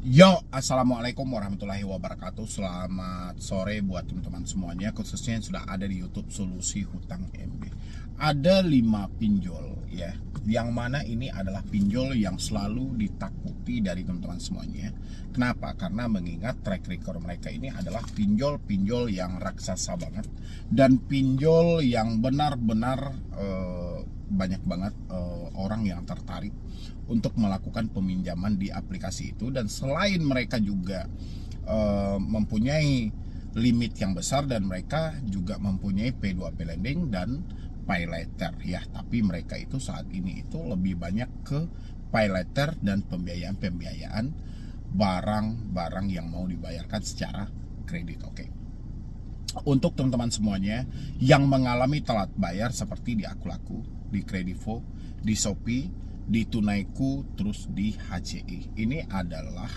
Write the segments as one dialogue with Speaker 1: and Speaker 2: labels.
Speaker 1: Yo, assalamualaikum warahmatullahi wabarakatuh. Selamat sore buat teman-teman semuanya, khususnya yang sudah ada di YouTube Solusi Hutang MB. Ada 5 pinjol ya, yang mana ini adalah pinjol yang selalu ditakuti dari teman-teman semuanya. Kenapa? Karena mengingat track record mereka ini adalah pinjol-pinjol yang raksasa banget, dan pinjol yang benar-benar banyak banget orang yang tertarik untuk melakukan peminjaman di aplikasi itu. Dan selain mereka juga mempunyai limit yang besar, dan mereka juga mempunyai P2P lending dan pay later ya, tapi mereka itu saat ini itu lebih banyak ke pay later dan pembiayaan barang-barang yang mau dibayarkan secara kredit. Oke. Untuk teman-teman semuanya yang mengalami telat bayar seperti di Akulaku, di Kredivo, di Shopee, di Tunaiku, terus di HCI, ini adalah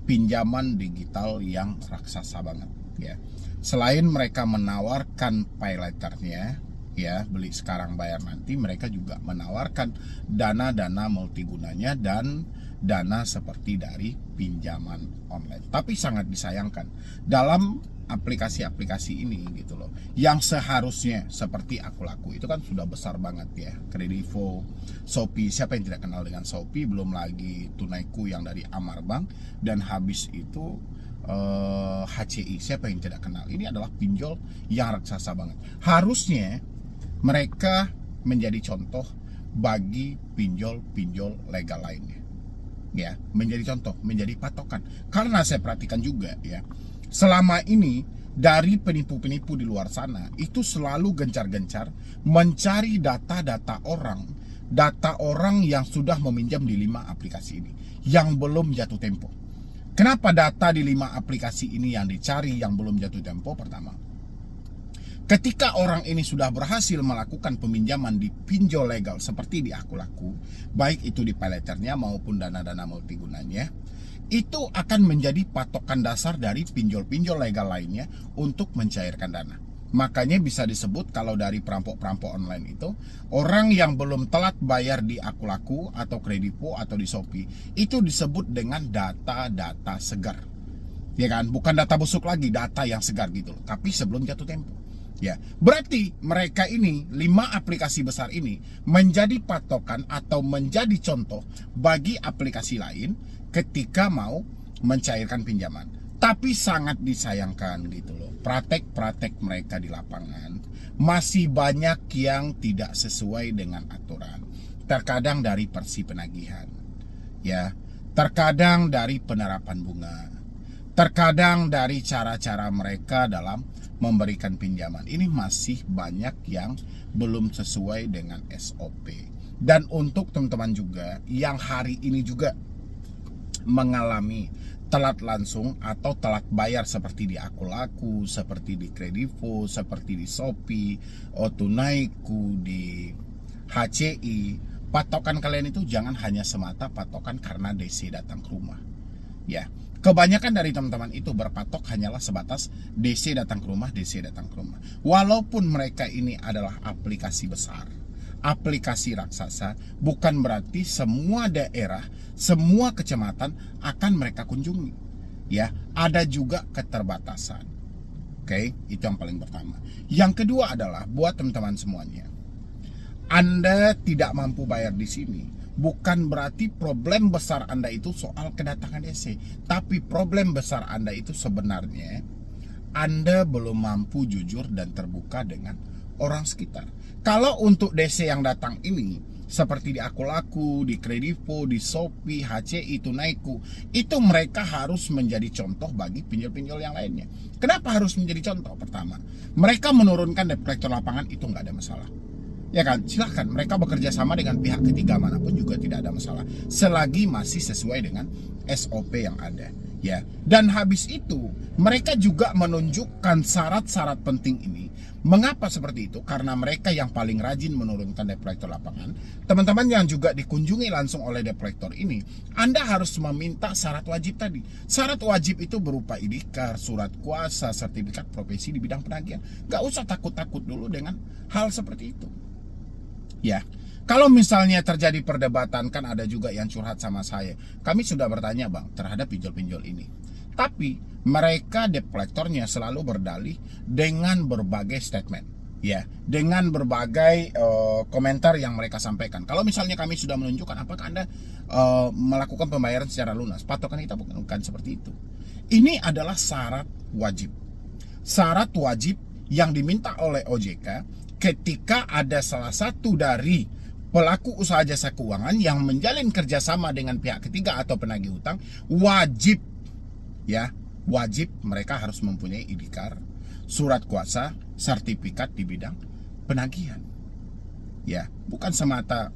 Speaker 1: pinjaman digital yang raksasa banget ya. Selain mereka menawarkan pay laternya ya, beli sekarang bayar nanti, mereka juga menawarkan dana-dana multigunanya dan dana seperti dari pinjaman online. Tapi sangat disayangkan dalam aplikasi-aplikasi ini gitu loh, yang seharusnya seperti Akulaku itu kan sudah besar banget ya, Kredivo, Shopee, siapa yang tidak kenal dengan Shopee, belum lagi Tunaiku yang dari Amar Bank, dan habis itu HCI, siapa yang tidak kenal. Ini adalah pinjol yang raksasa banget. Harusnya mereka menjadi contoh bagi pinjol-pinjol legal lainnya ya, menjadi contoh, menjadi patokan. Karena saya perhatikan juga ya, selama ini dari penipu-penipu di luar sana itu selalu gencar-gencar mencari data-data orang yang sudah meminjam di 5 aplikasi ini yang belum jatuh tempo. Kenapa data di 5 aplikasi ini yang dicari yang belum jatuh tempo? Pertama, ketika orang ini sudah berhasil melakukan peminjaman di pinjol legal seperti di Akulaku, baik itu di pay letternya maupun dana-dana multigunanya, itu akan menjadi patokan dasar dari pinjol-pinjol legal lainnya untuk mencairkan dana. Makanya bisa disebut kalau dari perampok-perampok online itu, orang yang belum telat bayar di Akulaku atau Kredivo atau di Shopee, itu disebut dengan data-data segar. Ya kan? Bukan data busuk lagi, data yang segar gitu loh. Tapi sebelum jatuh tempo. Ya, berarti mereka ini 5 aplikasi besar ini menjadi patokan atau menjadi contoh bagi aplikasi lain ketika mau mencairkan pinjaman. Tapi sangat disayangkan gitu loh, praktek-praktek mereka di lapangan masih banyak yang tidak sesuai dengan aturan. Terkadang dari versi penagihan, ya, terkadang dari penerapan bunga, terkadang dari cara-cara mereka dalam memberikan pinjaman. Ini masih banyak yang belum sesuai dengan SOP. Dan untuk teman-teman juga yang hari ini juga mengalami telat langsung atau telat bayar seperti di Akulaku, seperti di Kredivo, seperti di Shopee, Tunaiku, di HCI, patokan kalian itu jangan hanya semata patokan karena DC datang ke rumah. Ya, kebanyakan dari teman-teman itu berpatok hanyalah sebatas DC datang ke rumah, DC datang ke rumah. Walaupun mereka ini adalah aplikasi besar, aplikasi raksasa, bukan berarti semua daerah, semua kecamatan akan mereka kunjungi. Ya, ada juga keterbatasan. Oke, itu yang paling pertama. Yang kedua adalah buat teman-teman semuanya, Anda tidak mampu bayar di sini, bukan berarti problem besar Anda itu soal kedatangan DC, tapi problem besar Anda itu sebenarnya Anda belum mampu jujur dan terbuka dengan orang sekitar. Kalau untuk DC yang datang ini seperti di Akulaku, di Kredivo, di Shopee, HCI, Tunaiku, itu mereka harus menjadi contoh bagi pinjol-pinjol yang lainnya. Kenapa harus menjadi contoh? Pertama, mereka menurunkan debt collector lapangan itu nggak ada masalah. Ya kan, silahkan mereka bekerja sama dengan pihak ketiga manapun juga tidak ada masalah, selagi masih sesuai dengan SOP yang ada. Ya, dan habis itu mereka juga menunjukkan syarat-syarat penting ini. Mengapa seperti itu? Karena mereka yang paling rajin menurunkan debt collector lapangan. Teman-teman yang juga dikunjungi langsung oleh debt collector ini, Anda harus meminta syarat wajib tadi. Syarat wajib itu berupa ID-card, surat kuasa, sertifikat profesi di bidang penagihan. Gak usah takut-takut dulu dengan hal seperti itu. Ya, Kalau misalnya terjadi perdebatan, kan ada juga yang curhat sama saya. Kami sudah bertanya bang terhadap pinjol-pinjol ini. Tapi mereka debt collectornya selalu berdalih dengan berbagai statement. Ya, dengan berbagai komentar yang mereka sampaikan. Kalau misalnya kami sudah menunjukkan apakah Anda melakukan pembayaran secara lunas, patokan kita bukan seperti itu. Ini adalah syarat wajib. Syarat wajib yang diminta oleh OJK ketika ada salah satu dari pelaku usaha jasa keuangan yang menjalin kerjasama dengan pihak ketiga atau penagih hutang, wajib mereka harus mempunyai IDKAR, surat kuasa, sertifikat di bidang penagihan. Ya, bukan semata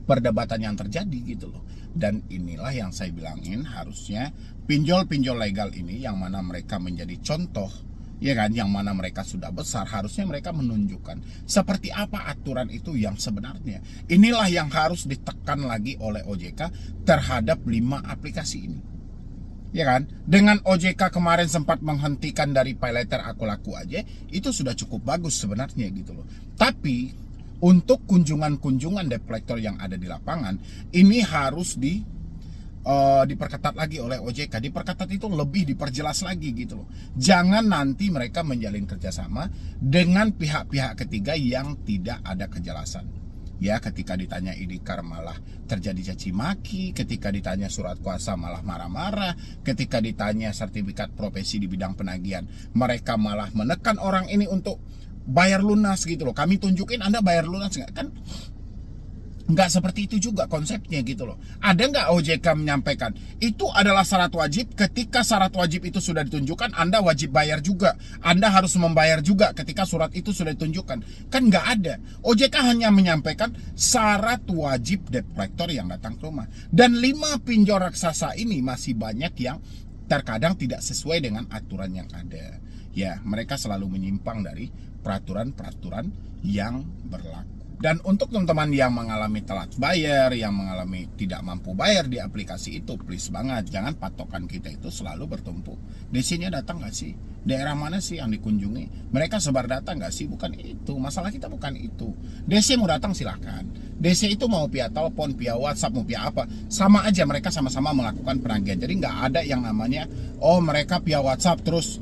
Speaker 1: perdebatan yang terjadi gitu loh. Dan inilah yang saya bilangin, harusnya pinjol-pinjol legal ini yang mana mereka menjadi contoh, ya kan, yang mana mereka sudah besar, harusnya mereka menunjukkan seperti apa aturan itu yang sebenarnya. Inilah yang harus ditekan lagi oleh OJK terhadap 5 aplikasi ini. Ya kan, dengan OJK kemarin sempat menghentikan dari pay letter aku laku aja, itu sudah cukup bagus sebenarnya gitu loh. Tapi untuk kunjungan-kunjungan debt collector yang ada di lapangan, ini harus diperketat lagi oleh OJK. Diperketat itu lebih diperjelas lagi gitu loh. Jangan nanti mereka menjalin kerjasama dengan pihak-pihak ketiga yang tidak ada kejelasan. Ya, ketika ditanya IDKAR malah terjadi caci maki, ketika ditanya surat kuasa malah marah-marah, ketika ditanya sertifikat profesi di bidang penagihan, mereka malah menekan orang ini untuk bayar lunas gitu loh. Kami tunjukin Anda bayar lunas nggak? Kan nggak seperti itu juga konsepnya gitu loh. Ada nggak OJK menyampaikan itu adalah syarat wajib, ketika syarat wajib itu sudah ditunjukkan Anda wajib bayar juga, Anda harus membayar juga ketika surat itu sudah ditunjukkan? Kan nggak ada. OJK hanya menyampaikan syarat wajib debt collector yang datang ke rumah. Dan 5 pinjol raksasa ini masih banyak yang terkadang tidak sesuai dengan aturan yang ada. Ya, mereka selalu menyimpang dari peraturan-peraturan yang berlaku. Dan untuk teman-teman yang mengalami telat bayar, yang mengalami tidak mampu bayar di aplikasi itu, please banget, jangan patokan kita itu selalu bertumpu. DC-nya datang nggak sih? Daerah mana sih yang dikunjungi? Mereka sebar data nggak sih? Bukan itu, masalah kita bukan itu. DC mau datang silahkan. DC itu mau via telepon, via WhatsApp, mau via apa, sama aja, mereka sama-sama melakukan penagihan. Jadi nggak ada yang namanya, oh mereka via WhatsApp terus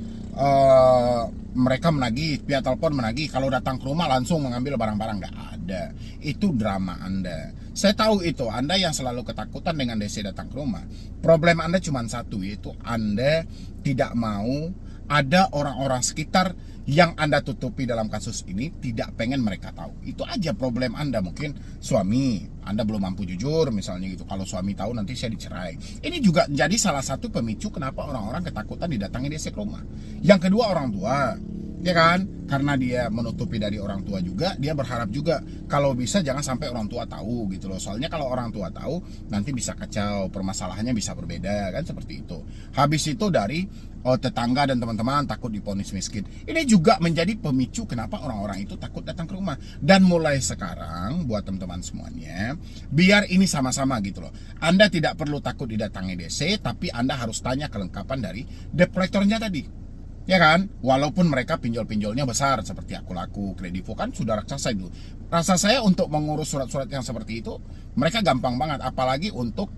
Speaker 1: mereka menagih, via telepon menagih, kalau datang ke rumah langsung mengambil barang-barang. Nggak ada. Itu drama Anda. Saya tahu itu, Anda yang selalu ketakutan dengan DC datang ke rumah. Problem Anda cuma satu, yaitu Anda tidak mau ada orang-orang sekitar yang Anda tutupi dalam kasus ini, tidak pengen mereka tahu. Itu aja problem Anda. Mungkin suami Anda belum mampu jujur misalnya gitu. Kalau suami tahu nanti saya dicerai. Ini juga jadi salah satu pemicu kenapa orang-orang ketakutan didatangi DC ke rumah. Yang kedua, orang tua, ya kan? Karena dia menutupi dari orang tua juga, dia berharap juga kalau bisa jangan sampai orang tua tahu gitu loh. Soalnya kalau orang tua tahu nanti bisa kacau, permasalahannya bisa berbeda kan, seperti itu. Habis itu dari tetangga dan teman-teman takut divonis miskin. Ini juga menjadi pemicu kenapa orang-orang itu takut datang ke rumah. Dan mulai sekarang buat teman-teman semuanya, biar ini sama-sama gitu loh. Anda tidak perlu takut didatangi DC, tapi Anda harus tanya kelengkapan dari debt collectornya tadi. Ya kan, walaupun mereka pinjol-pinjolnya besar seperti aku laku, kredivo kan sudah raksasa itu. Rasa saya untuk mengurus surat-surat yang seperti itu mereka gampang banget, apalagi untuk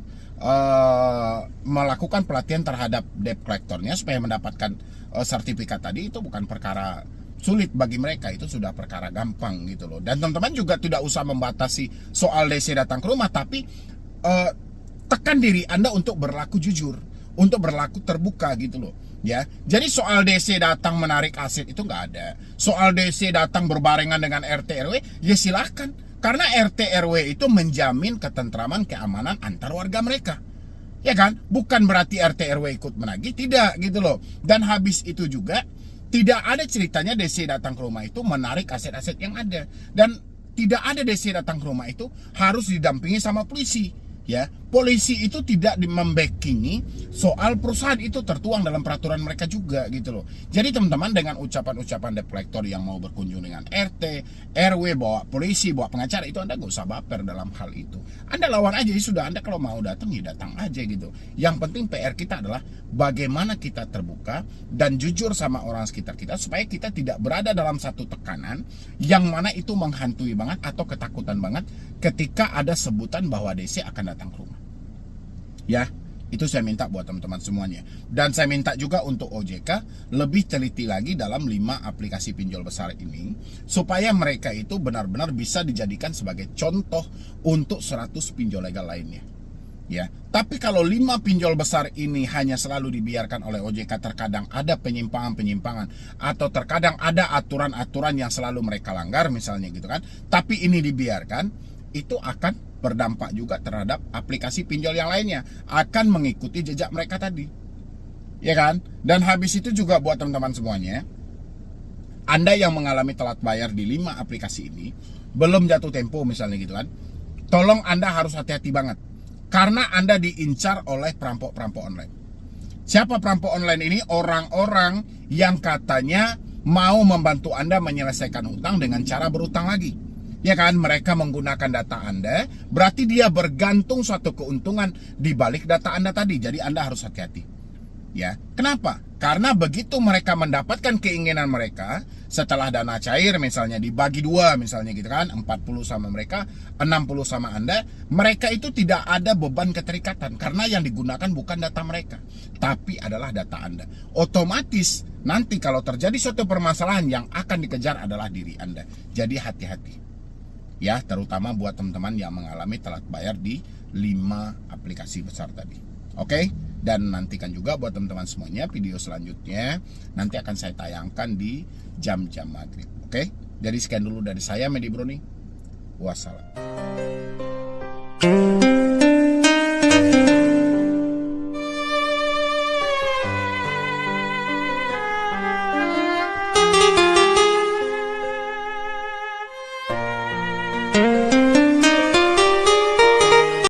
Speaker 1: melakukan pelatihan terhadap debt collectornya supaya mendapatkan sertifikat tadi, itu bukan perkara sulit bagi mereka, itu sudah perkara gampang gitu loh. Dan teman-teman juga tidak usah membatasi soal DC datang ke rumah, tapi tekan diri Anda untuk berlaku jujur, untuk berlaku terbuka gitu loh. Ya, jadi soal DC datang menarik aset itu nggak ada. Soal DC datang berbarengan dengan RT RW, ya silahkan. Karena RT RW itu menjamin ketentraman keamanan antar warga mereka. Ya kan? Bukan berarti RT RW ikut menagih, tidak gitu loh. Dan habis itu juga tidak ada ceritanya DC datang ke rumah itu menarik aset-aset yang ada. Dan tidak ada DC datang ke rumah itu harus didampingi sama polisi. Ya, polisi itu tidak membackingi soal perusahaan, itu tertuang dalam peraturan mereka juga gitu loh. Jadi teman-teman, dengan ucapan-ucapan debt collector yang mau berkunjung dengan RT, RW, bawa polisi, bawa pengacara, itu Anda gak usah baper dalam hal itu. Anda lawan aja, sudah. Anda kalau mau datang ya datang aja gitu. Yang penting PR kita adalah bagaimana kita terbuka dan jujur sama orang sekitar kita, supaya kita tidak berada dalam satu tekanan yang mana itu menghantui banget atau ketakutan banget ketika ada sebutan bahwa DC akan datang ke rumah. Ya, itu saya minta buat teman-teman semuanya. Dan saya minta juga untuk OJK lebih teliti lagi dalam 5 aplikasi pinjol besar ini, supaya mereka itu benar-benar bisa dijadikan sebagai contoh untuk 100 pinjol legal lainnya. Ya, tapi kalau 5 pinjol besar ini hanya selalu dibiarkan oleh OJK, terkadang ada penyimpangan-penyimpangan atau terkadang ada aturan-aturan yang selalu mereka langgar misalnya gitu kan. Tapi ini dibiarkan, itu akan berdampak juga terhadap aplikasi pinjol yang lainnya, akan mengikuti jejak mereka tadi. Ya kan? Dan habis itu juga buat teman-teman semuanya, Anda yang mengalami telat bayar di 5 aplikasi ini, belum jatuh tempo misalnya gitu kan, tolong Anda harus hati-hati banget. Karena Anda diincar oleh perampok-perampok online. Siapa perampok online ini? Orang-orang yang katanya mau membantu Anda menyelesaikan hutang dengan cara berutang lagi. Ya kan, mereka menggunakan data Anda, berarti dia bergantung suatu keuntungan di balik data Anda tadi. Jadi Anda harus hati-hati. Ya, kenapa? Karena begitu mereka mendapatkan keinginan mereka, setelah dana cair misalnya dibagi 2 misalnya gitu kan, 40 sama mereka, 60 sama Anda, mereka itu tidak ada beban keterikatan karena yang digunakan bukan data mereka, tapi adalah data Anda. Otomatis nanti kalau terjadi suatu permasalahan, yang akan dikejar adalah diri Anda. Jadi hati-hati. Ya, terutama buat teman-teman yang mengalami telat bayar di 5 aplikasi besar tadi. Oke? Dan nantikan juga buat teman-teman semuanya video selanjutnya, nanti akan saya tayangkan di jam-jam maghrib. Oke? Jadi sekian dulu dari saya, Medi Bruni. Wassalam.